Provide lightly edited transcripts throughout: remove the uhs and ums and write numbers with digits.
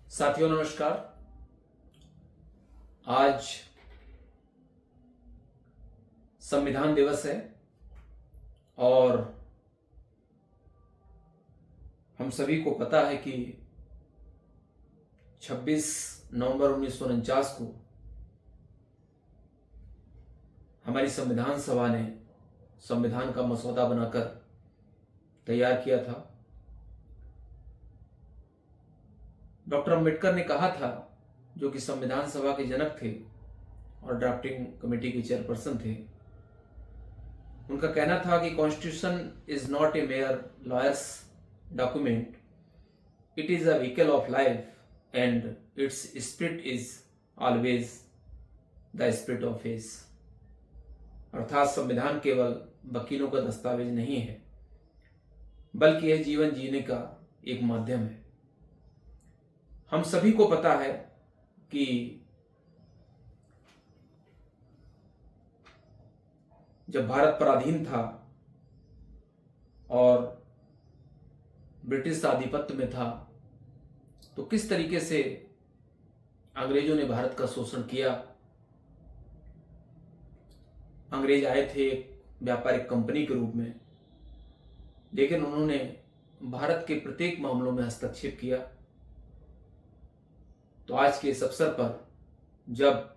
साथियों नमस्कार। आज संविधान दिवस है और हम सभी को पता है कि 26 नवंबर 1949 को हमारी संविधान सभा ने संविधान का मसौदा बनाकर तैयार किया था। डॉक्टर अंबेडकर ने कहा था, जो कि संविधान सभा के जनक थे और ड्राफ्टिंग कमेटी के चेयरपर्सन थे, उनका कहना था कि constitution is not a mayor lawyers document, it is a vehicle of life and it's spirit is always the spirit of face. अर्थात संविधान केवल वकीलों का दस्तावेज नहीं है, बल्कि यह जीवन जीने का एक माध्यम है। हम सभी को पता है कि जब भारत पराधीन था और ब्रिटिश आधिपत्य में था, तो किस तरीके से अंग्रेजों ने भारत का शोषण किया। अंग्रेज आए थे एक व्यापारिक कंपनी के रूप में, लेकिन उन्होंने भारत के प्रत्येक मामलों में हस्तक्षेप किया। तो आज के इस अवसर पर, जब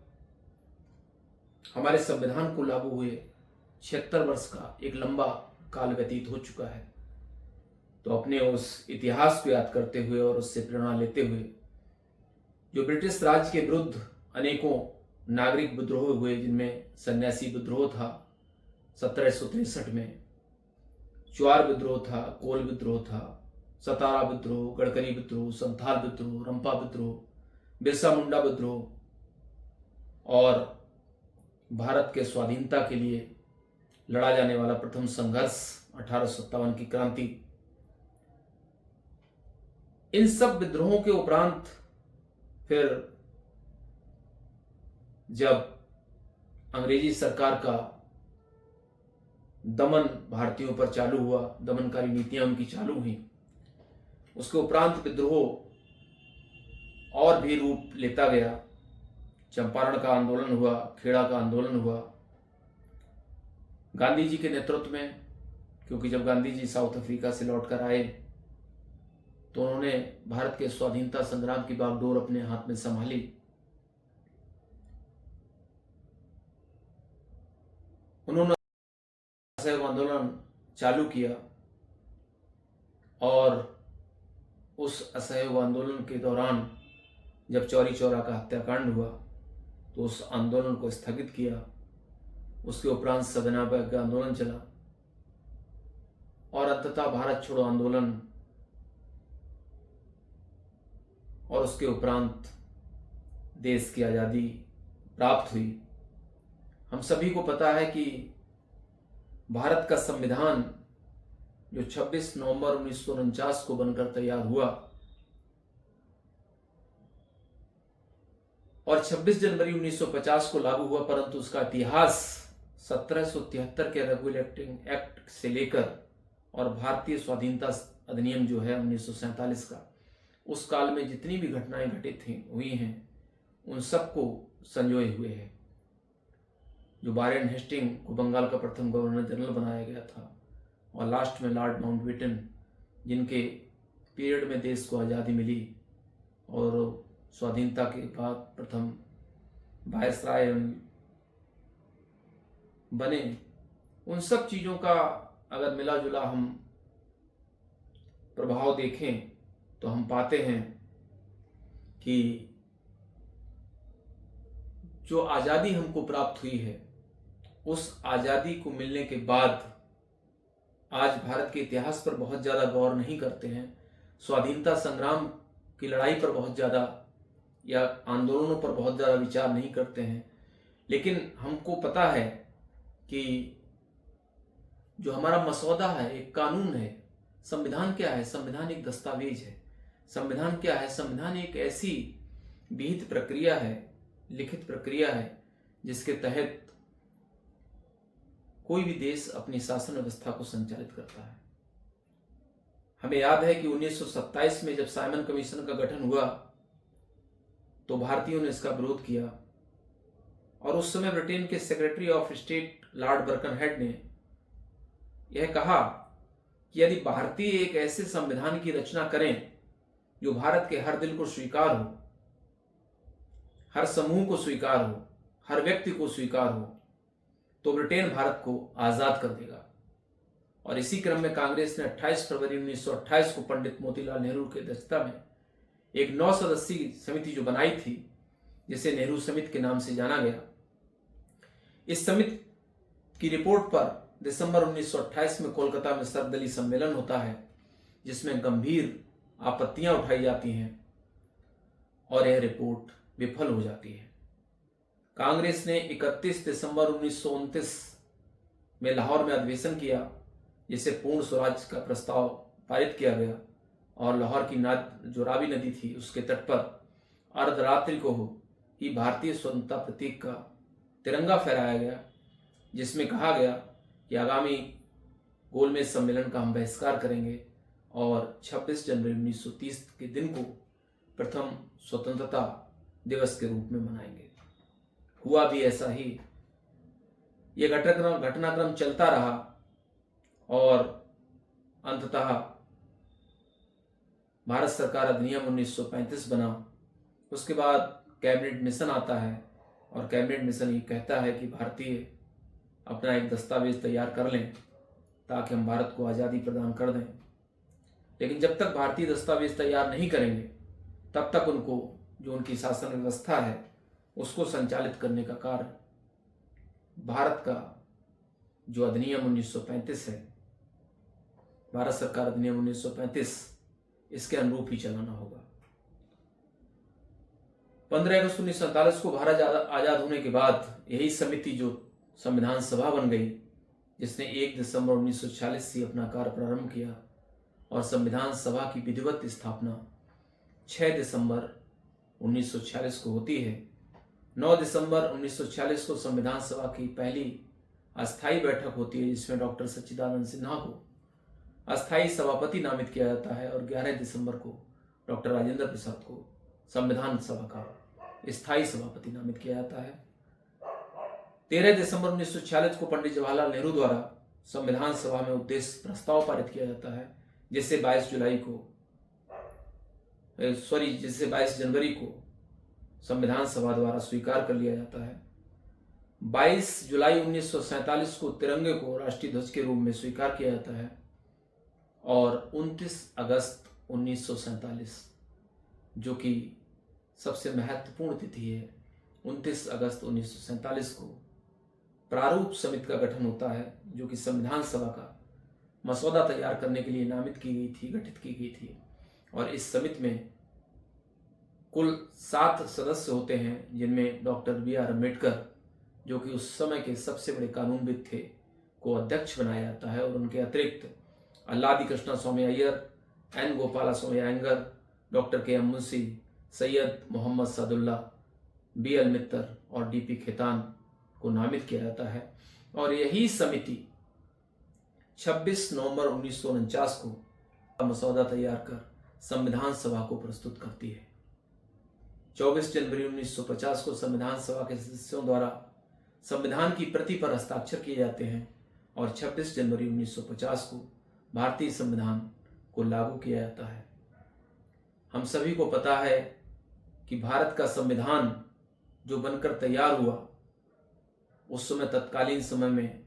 हमारे संविधान को लागू हुए 76 वर्ष का एक लंबा काल व्यतीत हो चुका है, तो अपने उस इतिहास को याद करते हुए और उससे प्रेरणा लेते हुए, जो ब्रिटिश राज के विरुद्ध अनेकों नागरिक विद्रोह हुए, जिनमें सन्यासी विद्रोह था 1763 में, चुआर विद्रोह था, कोल विद्रोह था, सतारा विद्रोह, गडकरी विद्रोह, संथाल विद्रोह, रंपा विद्रोह, बिरसा मुंडा विद्रोह और भारत के स्वाधीनता के लिए लड़ा जाने वाला प्रथम संघर्ष 1857 की क्रांति। इन सब विद्रोहों के उपरांत फिर जब अंग्रेजी सरकार का दमन भारतीयों पर चालू हुआ, दमनकारी नीतियां उनकी चालू हुई, उसके उपरांत विद्रोह और भी रूप लेता गया। चंपारण का आंदोलन हुआ, खेड़ा का आंदोलन हुआ गांधी जी के नेतृत्व में, क्योंकि जब गांधी जी साउथ अफ्रीका से लौटकर आए तो उन्होंने भारत के स्वाधीनता संग्राम की बागडोर अपने हाथ में संभाली। उन्होंने असहयोग आंदोलन चालू किया और उस असहयोग आंदोलन के दौरान जब चौरी चौरा का हत्याकांड हुआ तो उस आंदोलन को स्थगित किया। उसके उपरांत सविनय का आंदोलन चला और अंततः भारत छोड़ो आंदोलन, और उसके उपरांत देश की आज़ादी प्राप्त हुई। हम सभी को पता है कि भारत का संविधान जो 26 नवंबर 1949 को बनकर तैयार हुआ और 26 जनवरी 1950 को लागू हुआ, परंतु उसका इतिहास 1773 के रेगुलेटिंग एक्ट से लेकर और भारतीय स्वाधीनता अधिनियम जो है 1947 का, उस काल में जितनी भी घटनाएं घटित हुई हैं, उन सबको संजोए हुए है। जो वारेन हेस्टिंग को बंगाल का प्रथम गवर्नर जनरल बनाया गया था, और लास्ट में लॉर्ड माउंटबेटन, जिनके पीरियड में देश को आज़ादी मिली और स्वाधीनता के बाद प्रथम वायसराय बने, उन सब चीज़ों का अगर मिला जुला हम प्रभाव देखें तो हम पाते हैं कि जो आज़ादी हमको प्राप्त हुई है, उस आज़ादी को मिलने के बाद आज भारत के इतिहास पर बहुत ज़्यादा गौर नहीं करते हैं, स्वाधीनता संग्राम की लड़ाई पर बहुत ज़्यादा या आंदोलनों पर बहुत ज़्यादा विचार नहीं करते हैं। लेकिन हमको पता है कि जो हमारा मसौदा है, एक कानून है। संविधान क्या है? संविधान एक दस्तावेज है। संविधान क्या है? संविधान एक ऐसी विहित प्रक्रिया है, लिखित प्रक्रिया है, जिसके तहत कोई भी देश अपनी शासन व्यवस्था को संचालित करता है। हमें याद है कि 1927 में जब साइमन कमीशन का गठन हुआ तो भारतीयों ने इसका विरोध किया और उस समय ब्रिटेन के secretary of state Lord Birkenhead ने यह कहा कि यदि भारतीय एक ऐसे संविधान की रचना करें जो भारत के हर दिल को स्वीकार हो, हर समूह को स्वीकार हो, हर व्यक्ति को स्वीकार हो, तो ब्रिटेन भारत को आजाद कर देगा। और इसी क्रम में कांग्रेस ने 28 फरवरी 1928 को पंडित मोतीलाल नेहरू की अध्यक्षता में एक 9 सदस्यीय समिति जो बनाई थी, जिसे नेहरू समिति के नाम से जाना गया। इस समिति की रिपोर्ट पर दिसंबर 1928 में कोलकाता में सर्वदलीय सम्मेलन होता है, जिसमें गंभीर आपत्तियां उठाई जाती हैं और यह रिपोर्ट विफल हो जाती है। कांग्रेस ने 31 दिसंबर 1929 में लाहौर में अधिवेशन किया, जिसे पूर्ण स्वराज का प्रस्ताव पारित किया गया और लाहौर की जो रावी नदी थी उसके तट पर अर्धरात्रि को ही भारतीय स्वतंत्रता प्रतीक का तिरंगा फहराया गया, जिसमें कहा गया कि आगामी गोलमेज सम्मेलन का हम बहिष्कार करेंगे और 26 जनवरी 1930 के दिन को प्रथम स्वतंत्रता दिवस के रूप में मनाएंगे। हुआ भी ऐसा ही। यह घटनाक्रम चलता रहा और अंततः भारत सरकार अधिनियम 1935 बना। उसके बाद कैबिनेट मिशन आता है और कैबिनेट मिशन ये कहता है कि भारतीय अपना एक दस्तावेज तैयार कर लें ताकि हम भारत को आज़ादी प्रदान कर दें। लेकिन जब तक भारतीय दस्तावेज तैयार नहीं करेंगे तब तक उनको जो उनकी शासन व्यवस्था है उसको संचालित करने का कार्य भारत का जो अधिनियम 1935 है, भारत सरकार अधिनियम 1935, इसके अनुरूप ही चलाना होगा। 15 अगस्त 1947 को भारत आजाद होने के बाद यही समिति जो संविधान सभा बन गई, जिसने 1 दिसंबर 1946 से अपना कार्य प्रारंभ किया और संविधान सभा की विधिवत स्थापना 6 दिसंबर 1946 को होती है। 9 दिसंबर 1946 को संविधान सभा की पहली अस्थायी बैठक होती है, जिसमें डॉक्टर सच्चिदानंद सिन्हा को अस्थायी सभापति नामित किया जाता है और 11 दिसंबर को डॉक्टर राजेंद्र प्रसाद को संविधान सभा का स्थायी सभापति नामित किया जाता है। 13 दिसंबर 1946 को पंडित जवाहरलाल नेहरू द्वारा संविधान सभा में उद्देश्य प्रस्ताव पारित किया जाता है, जिसे 22 जनवरी को संविधान सभा द्वारा स्वीकार कर लिया जाता है। 22 जुलाई 1947 को तिरंगे को राष्ट्रीय ध्वज के रूप में स्वीकार किया जाता है और 29 अगस्त 1947 जो कि सबसे महत्वपूर्ण तिथि है, 29 अगस्त 1947 को प्रारूप समिति का गठन होता है, जो कि संविधान सभा का मसौदा तैयार करने के लिए नामित की गई थी, गठित की गई थी। और इस समिति में कुल 7 सदस्य होते हैं, जिनमें डॉक्टर B.R. अम्बेडकर, जो कि उस समय के सबसे बड़े कानूनविद थे, को अध्यक्ष बनाया जाता है और उनके अतिरिक्त Alladi Krishnaswami Ayyar, N. Gopalaswami Ayyangar, doctor K.M. Munshi, Syed Mohammad Saadulla, B.L. Mitter और D.P. खेतान को नामित किया जाता है। और यही समिति 26 नवंबर 1949 को मसौदा तैयार कर संविधान सभा को प्रस्तुत करती है। 24 जनवरी 1950 को संविधान सभा के सदस्यों द्वारा संविधान की प्रति पर हस्ताक्षर किए जाते हैं और 26 जनवरी 1950 को भारतीय संविधान को लागू किया जाता है। हम सभी को पता है कि भारत का संविधान जो बनकर तैयार हुआ, उस समय तत्कालीन समय में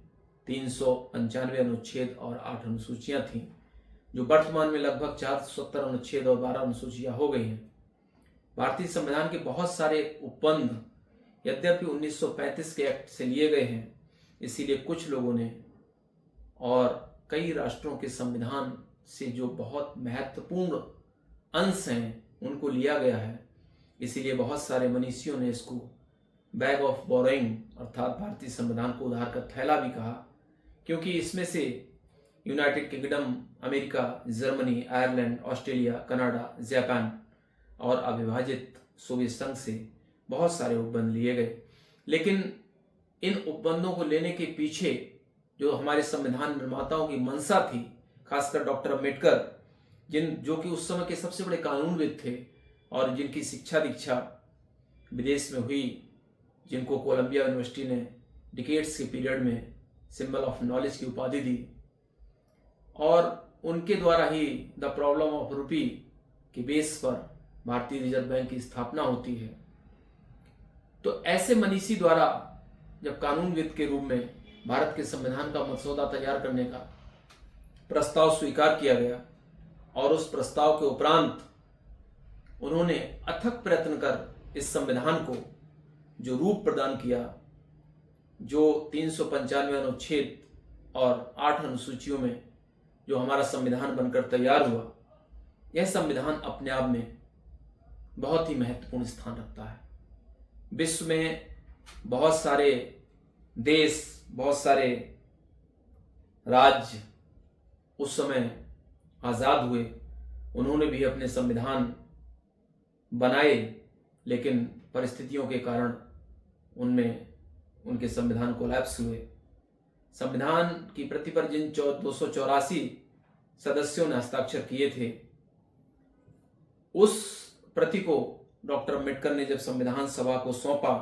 395 अनुच्छेद और 8 अनुसूचियां थीं, जो वर्तमान में लगभग 470 अनुच्छेद और 12 अनुसूचियां हो गई हैं। भारतीय संविधान के बहुत सारे उपबंध यद्यपि 1935 के एक्ट से लिए गए हैं, इसीलिए कुछ लोगों ने और कई राष्ट्रों के संविधान से जो बहुत महत्वपूर्ण अंश हैं उनको लिया गया है। इसीलिए बहुत सारे मनीषियों ने इसको बैग ऑफ बोरोइंग अर्थात भारतीय संविधान को उधार का थैला भी कहा, क्योंकि इसमें से United kingdom, America, Germany, Ireland, Australia, Canada, Japan और अविभाजित सोवियत संघ से बहुत सारे उपबंध लिए गए। लेकिन इन उपबंधों को लेने के पीछे जो हमारे संविधान निर्माताओं की मंशा थी, खासकर डॉक्टर अम्बेडकर, जो कि उस समय के सबसे बड़े कानूनविद थे और जिनकी शिक्षा दीक्षा विदेश में हुई, जिनको कोलंबिया यूनिवर्सिटी ने डिकेड्स के पीरियड में सिंबल ऑफ नॉलेज की उपाधि दी, और उनके द्वारा ही द प्रॉब्लम ऑफ रूपी के बेस पर भारतीय रिजर्व बैंक की स्थापना होती है। तो ऐसे मनीषी द्वारा जब कानूनविद के रूप में भारत के संविधान का मसौदा तैयार करने का प्रस्ताव स्वीकार किया गया, और उस प्रस्ताव के उपरांत उन्होंने अथक प्रयत्न कर इस संविधान को जो रूप प्रदान किया, जो 395 अनुच्छेद और 8 अनुसूचियों में जो हमारा संविधान बनकर तैयार हुआ, यह संविधान अपने आप में बहुत ही महत्वपूर्ण स्थान रखता है। विश्व में बहुत सारे देश, बहुत सारे राज्य उस समय आजाद हुए, उन्होंने भी अपने संविधान बनाए, लेकिन परिस्थितियों के कारण उनमें उनके संविधान कोलैप्स हुए। संविधान की प्रति पर जिन 284 सदस्यों ने हस्ताक्षर किए थे, उस प्रति को डॉक्टर अम्बेडकर ने जब संविधान सभा को सौंपा,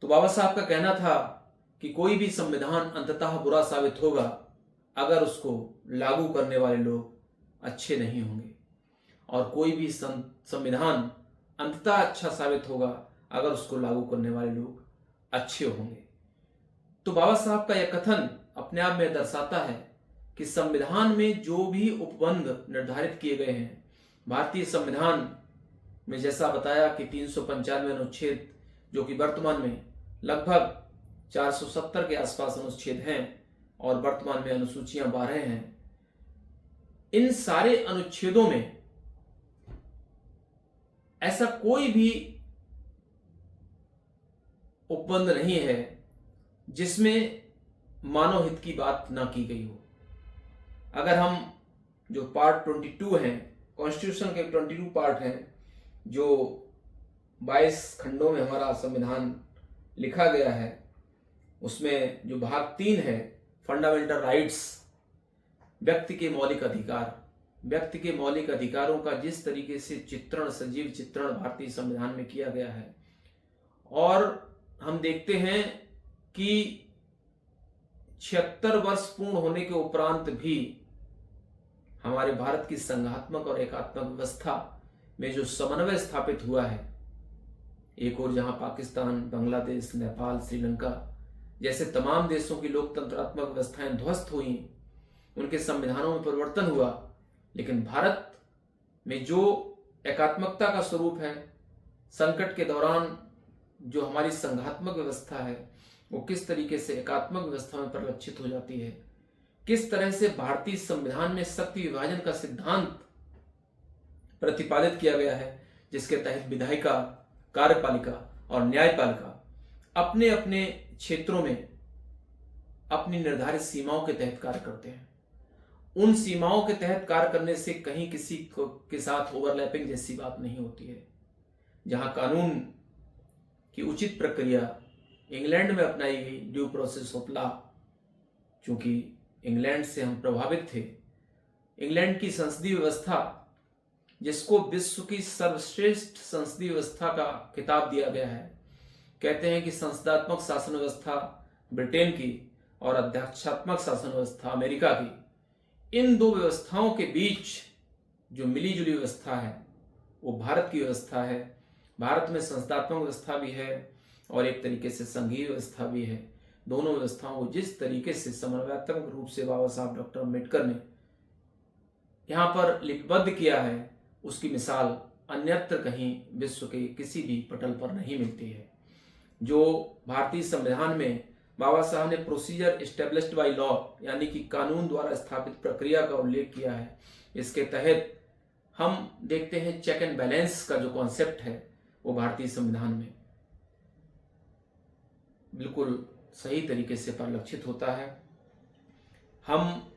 तो बाबा साहब का कहना था कि कोई भी संविधान अंततः बुरा साबित होगा अगर उसको लागू करने वाले लोग अच्छे नहीं होंगे, और कोई भी संविधान अंततः अच्छा साबित होगा अगर उसको लागू करने वाले लोग अच्छे होंगे। तो बाबा साहब का यह कथन अपने आप में दर्शाता है कि संविधान में जो भी उपबंध निर्धारित किए गए हैं, भारतीय संविधान में जैसा बताया कि 395 अनुच्छेद, जो कि वर्तमान में लगभग 470 के आसपास अनुच्छेद हैं और वर्तमान में अनुसूचियां 12 हैं, इन सारे अनुच्छेदों में ऐसा कोई भी उपबंध नहीं है जिसमें मानव हित की बात ना की गई हो। अगर हम जो पार्ट 22 हैं, कॉन्स्टिट्यूशन के 22 पार्ट हैं, जो 22 खंडों में हमारा संविधान लिखा गया है, उसमें जो भाग 3 है, फंडामेंटल राइट्स, व्यक्ति के मौलिक अधिकार, व्यक्ति के मौलिक अधिकारों का जिस तरीके से चित्रण, सजीव चित्रण भारतीय संविधान में किया गया है, और हम देखते हैं कि 76 वर्ष पूर्ण होने के उपरांत भी हमारे भारत की संघात्मक और एकात्मक व्यवस्था में जो समन्वय स्थापित हुआ है, एक और जहां पाकिस्तान, बांग्लादेश, नेपाल, श्रीलंका जैसे तमाम देशों की लोकतंत्रात्मक व्यवस्थाएं ध्वस्त हुई, उनके संविधानों में परिवर्तन हुआ, लेकिन भारत में जो एकात्मकता का स्वरूप है, संकट के दौरान जो हमारी संघात्मक व्यवस्था है, वो किस तरीके से एकात्मक व्यवस्था में परिलक्षित हो जाती है, किस तरह से भारतीय संविधान में शक्ति विभाजन का सिद्धांत प्रतिपादित किया गया है, जिसके तहत विधायिका, कार्यपालिका और न्यायपालिका अपने अपने क्षेत्रों में अपनी निर्धारित सीमाओं के तहत कार्य करते हैं। उन सीमाओं के तहत कार्य करने से कहीं किसी के साथ ओवरलैपिंग जैसी बात नहीं होती है। जहां कानून की उचित प्रक्रिया इंग्लैंड में अपनाई गई, ड्यू प्रोसेस ऑफ लॉ, चूंकि इंग्लैंड से हम प्रभावित थे, इंग्लैंड की संसदीय व्यवस्था, जिसको विश्व की सर्वश्रेष्ठ संसदीय व्यवस्था का खिताब दिया गया है, कहते हैं कि संसदात्मक शासन व्यवस्था ब्रिटेन की और अध्यक्षात्मक शासन व्यवस्था अमेरिका की, इन दो व्यवस्थाओं के बीच जो मिली जुली व्यवस्था है वो भारत की व्यवस्था है। भारत में संसदात्मक व्यवस्था भी है और एक तरीके से संघीय व्यवस्था भी है। दोनों व्यवस्थाओं को जिस तरीके से समन्वयात्मक रूप से बाबा साहब डॉक्टर अम्बेडकर ने यहाँ पर लिपिबद्ध किया है, उसकी मिसाल अन्यत्र कहीं विश्व के किसी भी पटल पर नहीं मिलती है। जो भारतीय संविधान में बाबा साहब ने प्रोसीजर एस्टेब्लिश्ड बाय लॉ, यानी कि कानून द्वारा स्थापित प्रक्रिया का उल्लेख किया है, इसके तहत हम देखते हैं चेक एंड बैलेंस का जो कॉन्सेप्ट है वो भारतीय संविधान में बिल्कुल सही तरीके से परिलक्षित होता है। हम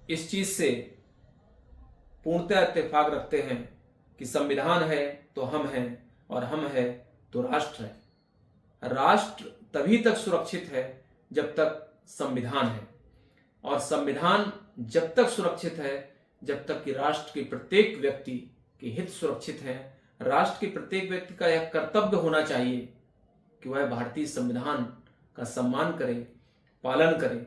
इस चीज से पूर्णतः इत्तेफाक रखते हैं कि संविधान है तो हम हैं और हम है तो राष्ट्र है। राष्ट्र तभी तक सुरक्षित है जब तक संविधान है, और संविधान जब तक सुरक्षित है जब तक कि राष्ट्र के प्रत्येक व्यक्ति के हित सुरक्षित हैं, राष्ट्र के प्रत्येक व्यक्ति का यह कर्तव्य होना चाहिए कि वह भारतीय संविधान का सम्मान करे, पालन करे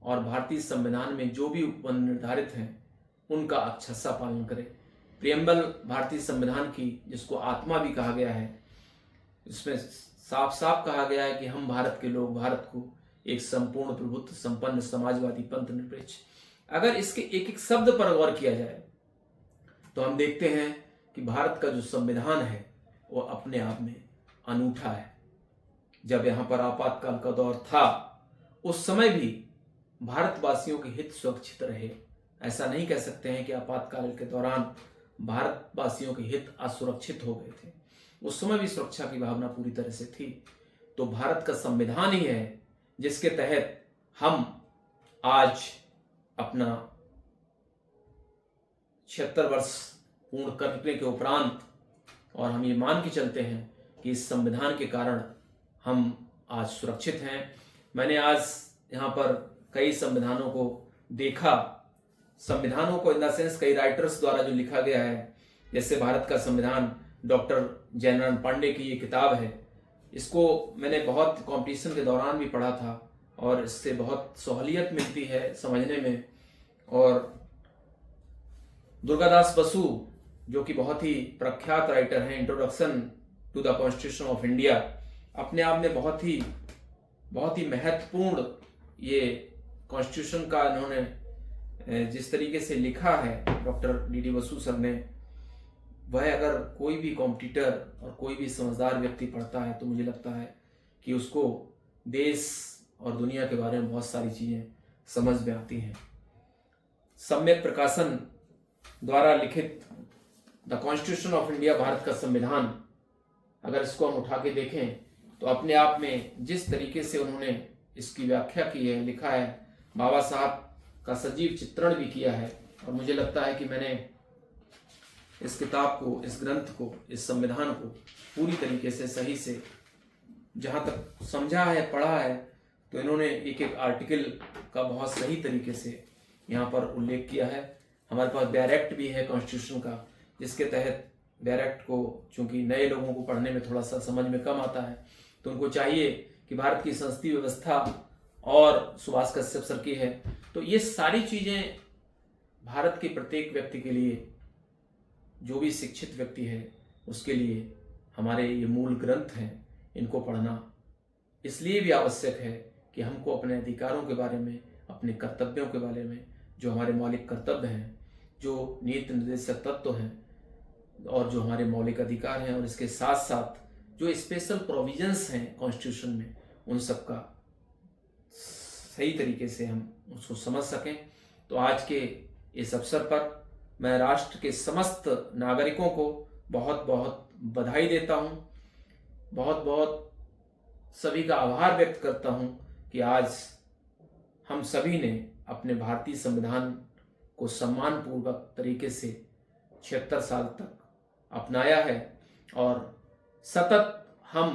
और भारतीय संविधान में जो भी उपबंध निर्धारित हैं उनका अक्षरशः पालन करे। प्रियम्बल भारतीय संविधान की, जिसको आत्मा भी कहा गया है, इसमें साफ साफ कहा गया है कि हम भारत के लोग भारत को एक संपूर्ण प्रभुत्व संपन्न समाजवादी पंथ निरपेक्ष। अगर इसके एक एक शब्द पर गौर किया जाए तो हम देखते हैं कि भारत का जो संविधान है वो अपने आप में अनूठा है। जब यहाँ पर आपातकाल का दौर था उस समय भी भारतवासियों के हित सुरक्षित रहे। ऐसा नहीं कह सकते हैं कि आपातकाल के दौरान भारतवासियों के हित असुरक्षित हो गए थे। उस समय भी सुरक्षा की भावना पूरी तरह से थी। तो भारत का संविधान ही है जिसके तहत हम आज अपना 76 वर्ष पूर्ण करने के उपरांत, और हम ये मान के चलते हैं कि इस संविधान के कारण हम आज सुरक्षित हैं। मैंने आज यहाँ पर कई संविधानों को देखा, संविधानों को इन द सेंस कई राइटर्स द्वारा जो लिखा गया है, जैसे भारत का संविधान डॉक्टर जयनारायण पांडे की ये किताब है। इसको मैंने बहुत कंपटीशन के दौरान भी पढ़ा था और इससे बहुत सहूलियत मिलती है समझने में। और दुर्गादास बसु जो कि बहुत ही प्रख्यात राइटर हैं, introduction to the constitution of India, अपने आप में बहुत ही महत्वपूर्ण ये कॉन्स्टिट्यूशन का इन्होंने जिस तरीके से लिखा है डॉक्टर डी बसु सर ने, वह अगर कोई भी कॉम्पिटिटर और कोई भी समझदार व्यक्ति पढ़ता है तो मुझे लगता है कि उसको देश और दुनिया के बारे में बहुत सारी चीज़ें समझ में आती हैं। सम्यक प्रकाशन द्वारा लिखित the constitution of India, Bharat का संविधान, अगर इसको हम उठा के देखें तो अपने आप में जिस तरीके से उन्होंने इसकी व्याख्या की है, लिखा है, बाबा साहब का सजीव चित्रण भी किया है। और मुझे लगता है कि मैंने इस किताब को, इस ग्रंथ को, इस संविधान को पूरी तरीके से सही से जहाँ तक समझा है, पढ़ा है, तो इन्होंने एक एक आर्टिकल का बहुत सही तरीके से यहाँ पर उल्लेख किया है। हमारे पास बैरेक्ट भी है कॉन्स्टिट्यूशन का, जिसके तहत बैरेक्ट को चूंकि नए लोगों को पढ़ने में थोड़ा सा समझ में कम आता है, तो उनको चाहिए कि भारत की संसदीय व्यवस्था और सुभाष कश्यप सर की है। तो ये सारी चीज़ें भारत के प्रत्येक व्यक्ति के लिए, जो भी शिक्षित व्यक्ति है उसके लिए हमारे ये मूल ग्रंथ हैं, इनको पढ़ना इसलिए भी आवश्यक है कि हमको अपने अधिकारों के बारे में, अपने कर्तव्यों के बारे में, जो हमारे मौलिक कर्तव्य हैं, जो नीति निर्देशक तत्व हैं और जो हमारे मौलिक अधिकार हैं, और इसके साथ साथ जो स्पेशल प्रोविजंस हैं कॉन्स्टिट्यूशन में, उन सब का सही तरीके से हम उसको समझ सकें। तो आज के इस अवसर पर मैं राष्ट्र के समस्त नागरिकों को बहुत बहुत बधाई देता हूँ, बहुत बहुत सभी का आभार व्यक्त करता हूँ कि आज हम सभी ने अपने भारतीय संविधान को सम्मानपूर्वक तरीके से 76 साल तक अपनाया है और सतत हम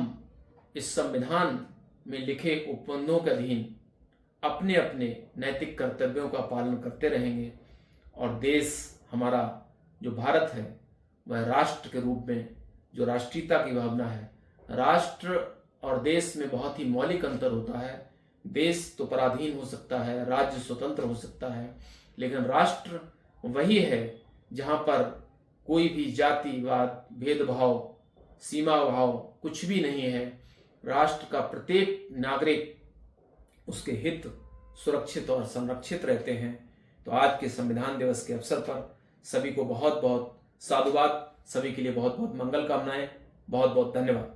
इस संविधान में लिखे उपबंधों के अधीन अपने अपने नैतिक कर्तव्यों का पालन करते रहेंगे। और देश हमारा जो भारत है वह राष्ट्र के रूप में जो राष्ट्रीयता की भावना है, राष्ट्र और देश में बहुत ही मौलिक अंतर होता है। देश तो पराधीन हो सकता है, राज्य स्वतंत्र हो सकता है, लेकिन राष्ट्र वही है जहाँ पर कोई भी जातिवाद, भेदभाव, सीमा भाव कुछ भी नहीं है। राष्ट्र का प्रत्येक नागरिक, उसके हित सुरक्षित और संरक्षित रहते हैं। तो आज के संविधान दिवस के अवसर पर सभी को बहुत बहुत साधुवाद, सभी के लिए बहुत बहुत मंगल कामनाएं, बहुत बहुत धन्यवाद।